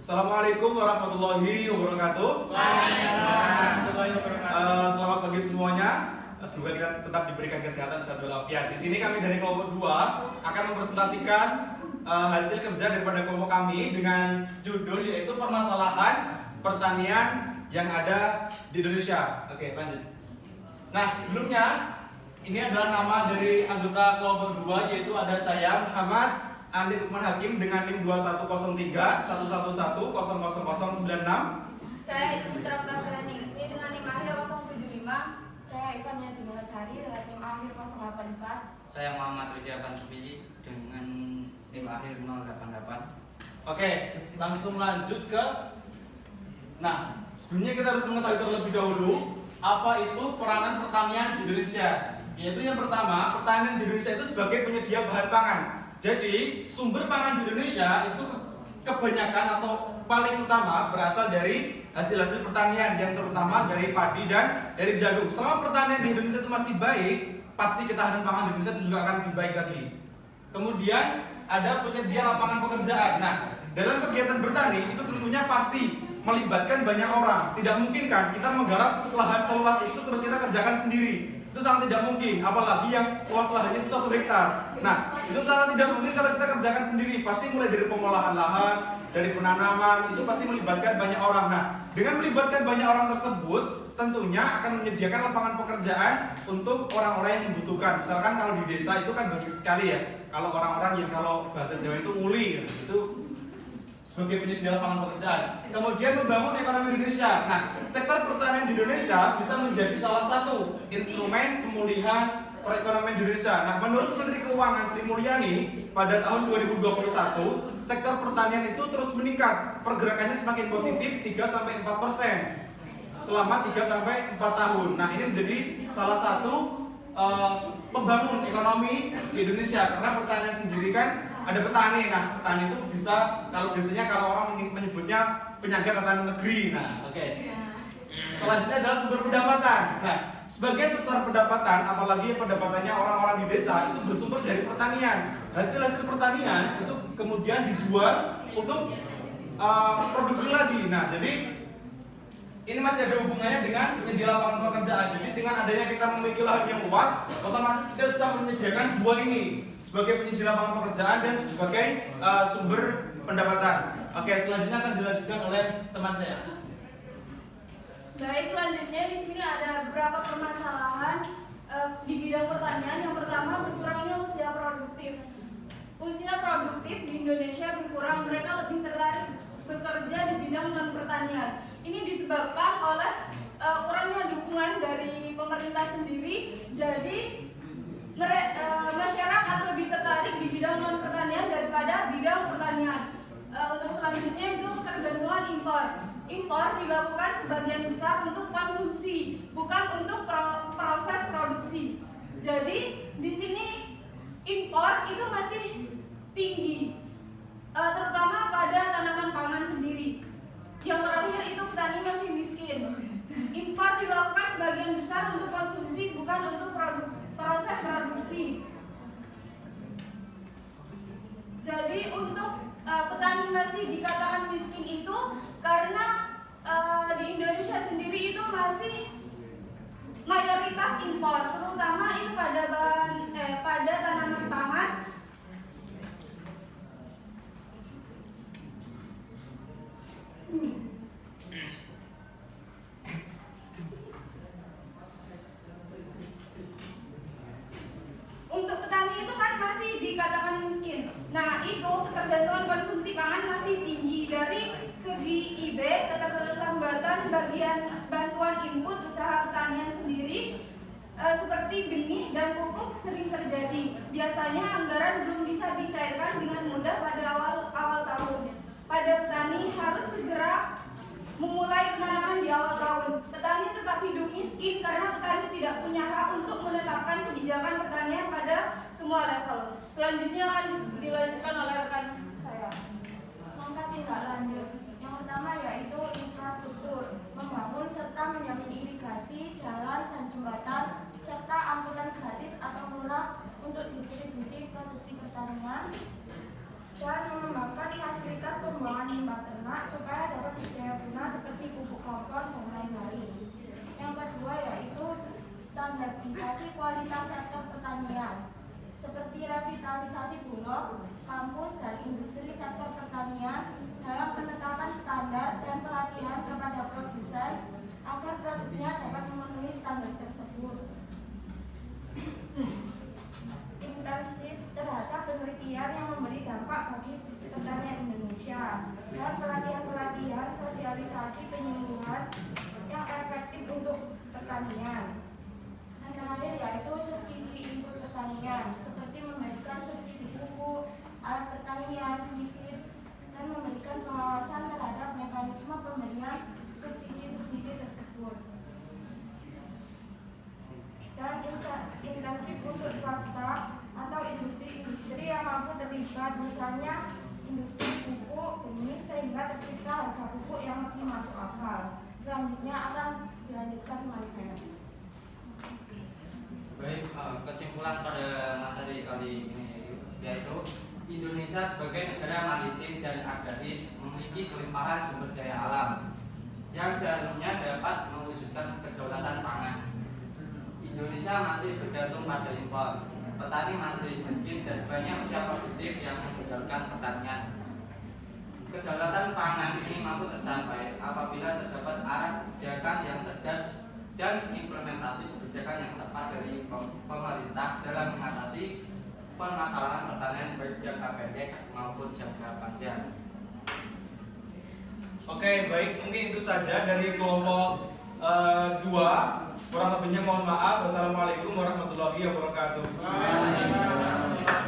Assalamualaikum warahmatullahi wabarakatuh. Selamat pagi semuanya. Semoga kita tetap diberikan kesehatan sehat walafiat. Di sini kami dari kelompok 2 akan mempresentasikan hasil kerja daripada kelompok kami dengan judul yaitu permasalahan pertanian yang ada di Indonesia. Oke, lanjut. Nah, sebelumnya ini adalah nama dari anggota kelompok 2 yaitu ada saya Muhammad Andi Lukman Hakim dengan NIM 2103 111 00096. Saya Ismitra Oktavianingsih dengan NIM akhir 075. Saya Ivan Yadinur Sari dengan NIM akhir 084. Saya Muhammad Rizal Fansubili dengan NIM akhir 088. Oke, langsung lanjut ke. Nah, sebelumnya kita harus mengetahui terlebih dahulu apa itu peranan pertanian di Indonesia. Yaitu yang pertama, pertanian di Indonesia itu sebagai penyedia bahan pangan. Jadi, sumber pangan di Indonesia itu kebanyakan atau paling utama berasal dari hasil-hasil pertanian yang terutama dari padi dan dari jagung. Selama pertanian di Indonesia itu masih baik, pasti ketahanan pangan di Indonesia itu juga akan lebih baik lagi. Kemudian ada penyedia lapangan pekerjaan. Nah, dalam kegiatan bertani itu tentunya pasti melibatkan banyak orang. Tidak mungkin kan kita menggarap lahan seluas itu terus kita kerjakan sendiri. Itu sangat tidak mungkin, apalagi yang luas lahannya itu 1 hektar. Nah, itu sangat tidak mungkin kalau kita kerjakan sendiri. Pasti mulai dari pengolahan lahan, dari penanaman, itu pasti melibatkan banyak orang. Nah, dengan melibatkan banyak orang tersebut, tentunya akan menyediakan lapangan pekerjaan untuk orang-orang yang membutuhkan. Misalkan kalau di desa itu kan banyak sekali ya. Kalau orang-orang yang kalau bahasa Jawa itu muli, itu sebagai penyedia lapangan pekerjaan. Kemudian membangun ekonomi Indonesia. Nah, sektor pertanian di Indonesia bisa menjadi salah satu instrumen pemulihan perekonomian Indonesia. Nah, menurut Menteri Keuangan Sri Mulyani pada tahun 2021, sektor pertanian itu terus meningkat. Pergerakannya semakin positif 3-4% selama 3-4 tahun. Nah, ini menjadi salah satu pembangun ekonomi di Indonesia karena pertanian sendiri kan ada petani. Nah, petani itu bisa biasanya kalau orang menyebutnya penyangga tatanan negeri. Nah, oke. Selanjutnya adalah sumber pendapatan. Nah, sebagian besar pendapatan, apalagi pendapatannya orang-orang di desa itu bersumber dari pertanian. Hasil-hasil pertanian itu kemudian dijual untuk produksi lagi. Nah, jadi ini masih ada hubungannya dengan penyedia lapangan pekerjaan. Jadi dengan adanya kita memiliki lahan yang luas, otomatis kita sudah menyediakan dua ini sebagai penyedia lapangan pekerjaan dan sebagai sumber pendapatan. Oke, selanjutnya akan dilanjutkan oleh teman saya. Baik, selanjutnya di sini ada beberapa permasalahan di bidang pertanian. Yang pertama, berkurangnya usia produktif. Usia produktif di Indonesia berkurang, mereka lebih tertarik bekerja di bidang non pertanian. Ini disebabkan oleh kurangnya dukungan dari pemerintah sendiri. Jadi masyarakat lebih tertarik di bidang non pertanian daripada bidang pertanian. Untuk selanjutnya itu ketergantungan impor. Impor dilakukan sebagian besar untuk konsumsi, bukan untuk proses produksi. Jadi di sini impor itu masih tinggi, terutama pada tanaman pangan sendiri. Yang terakhir itu petani masih miskin. Impor dilakukan sebagian besar untuk konsumsi, bukan untuk proses produksi. Jadi untuk petani masih dikatakan miskin itu karena di Indonesia sendiri itu masih mayoritas impor, terutama itu pada tanaman pangan. Untuk petani itu kan masih dikatakan miskin. Nah, itu ketergantungan konsumsi pangan masih tinggi. Dari segi IB, keterlambatan bagian bantuan input usaha pertanian sendiri seperti benih dan pupuk sering terjadi. Biasanya anggaran belum bisa dicairkan dengan mudah pada awal tahun. Pada petani harus segera memulai penanaman di awal tahun. Petani tetap hidup miskin karena petani tidak punya hak untuk menetapkan kebijakan pertanian pada semua level. Selanjutnya akan dilanjutkan oleh rekan saya. Langkah tindak lanjut. Yang pertama yaitu infrastruktur, membangun serta menjamin irigasi, jalan dan jembatan, serta angkutan gratis atau murah untuk distribusi produksi pertanian, dan mengembangkan fasilitas pembuangan limbah ternak standarisasi kualitas sektor pertanian, seperti revitalisasi bulog, kampus, dan industri sektor pertanian dalam penetapan standar dan pelatihan kepada produsen agar produknya dapat memenuhi standar tersebut. Intensif terhadap penelitian yang memberi dampak bagi pertanian Indonesia dan pelatihan-pelatihan sosialisasi penyuluhan yang efektif untuk pertanian. Dan terakhir yaitu subsidi input pertanian, seperti memberikan subsidi pupuk, alat pertanian, bibit, dan memberikan pengawasan terhadap mekanisme pemberian subsidi-subsidi tersebut. Dan intensif untuk swasta atau industri-industri yang mampu terlibat, misalnya industri pupuk, benih, sehingga tercipta harga pupuk yang lebih masuk akal. Selanjutnya akan dilanjutkan Marifena. Baik, kesimpulan pada materi kali ini yaitu Indonesia sebagai negara maritim dan agraris memiliki kelimpahan sumber daya alam yang seharusnya dapat mewujudkan kedaulatan pangan. Indonesia masih bergantung pada impor. Petani masih miskin dan banyak usia produktif yang meninggalkan pertanian. Kedaulatan pangan ini mampu tercapai apabila terdapat arah kebijakan yang cerdas dan implementasi kebijakan yang tepat dari pemerintah dalam mengatasi permasalahan pertanian baik jangka pendek maupun jangka panjang. Oke, baik, mungkin itu saja dari kelompok 2. Kurang lebihnya mohon maaf. Wassalamualaikum warahmatullahi wabarakatuh.